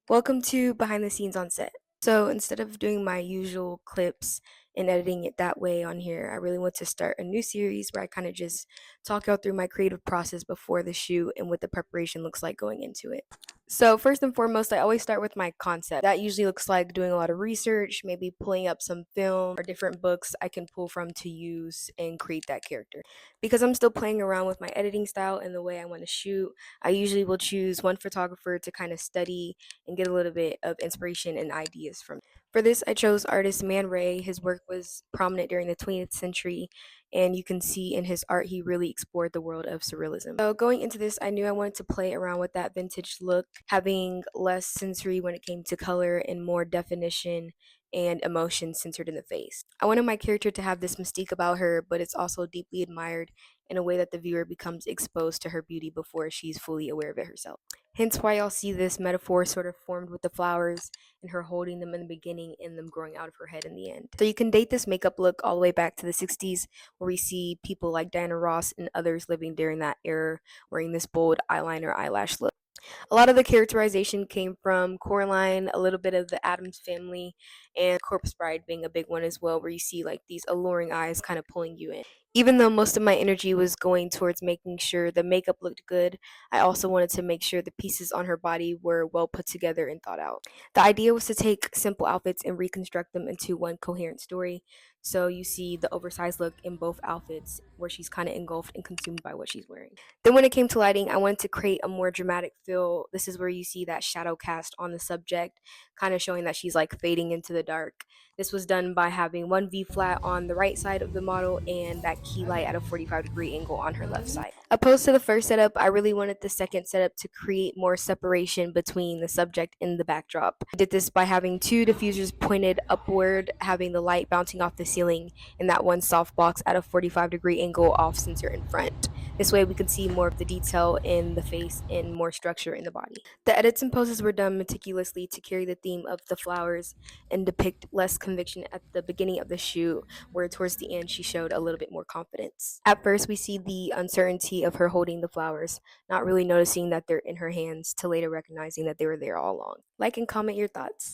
Welcome to Behind the Scenes on Set. So instead of doing my usual clips and editing it that way on here, I really want to start a new series where I kind of just talk y'all through my creative process before the shoot and what the preparation looks like going into it. So first and foremost, I always start with my concept. That usually looks like doing a lot of research, maybe pulling up some film or different books I can pull from to use and create that character. Because I'm still playing around with my editing style and the way I want to shoot, I usually will choose one photographer to kind of study and get a little bit of inspiration and ideas from. For this, I chose artist Man Ray. His work was prominent during the 20th century, and you can see in his art he really explored the world of surrealism. So, going into this, I knew I wanted to play around with that vintage look, having less sensory when it came to color and more definition and emotion centered in the face. I wanted my character to have this mystique about her, but it's also deeply admired in a way that the viewer becomes exposed to her beauty before she's fully aware of it herself. Hence why y'all see this metaphor sort of formed with the flowers and her holding them in the beginning and them growing out of her head in the end. So you can date this makeup look all the way back to the 60s, where we see people like Diana Ross and others living during that era wearing this bold eyeliner eyelash look. A lot of the characterization came from Coraline, a little bit of the Addams family, and Corpse Bride being a big one as well, where you see like these alluring eyes kind of pulling you in. Even though most of my energy was going towards making sure the makeup looked good, I also wanted to make sure the pieces on her body were well put together and thought out. The idea was to take simple outfits and reconstruct them into one coherent story. So you see the oversized look in both outfits where she's kind of engulfed and consumed by what she's wearing. Then when it came to lighting, I wanted to create a more dramatic feel. This is where you see that shadow cast on the subject, kind of showing that she's like fading into the dark. This was done by having one V flat on the right side of the model and that key light at a 45-degree angle on her left side. Opposed to the first setup, I really wanted the second setup to create more separation between the subject and the backdrop. I did this by having two diffusers pointed upward, having the light bouncing off the ceiling, and that one soft box at a 45-degree angle off center in front. This way we could see more of the detail in the face and more structure in the body. The edits and poses were done meticulously to carry the theme of the flowers and depict less conviction at the beginning of the shoot, where towards the end she showed a little bit more confidence. At first, we see the uncertainty of her holding the flowers, not really noticing that they're in her hands, to later recognizing that they were there all along. Like and comment your thoughts.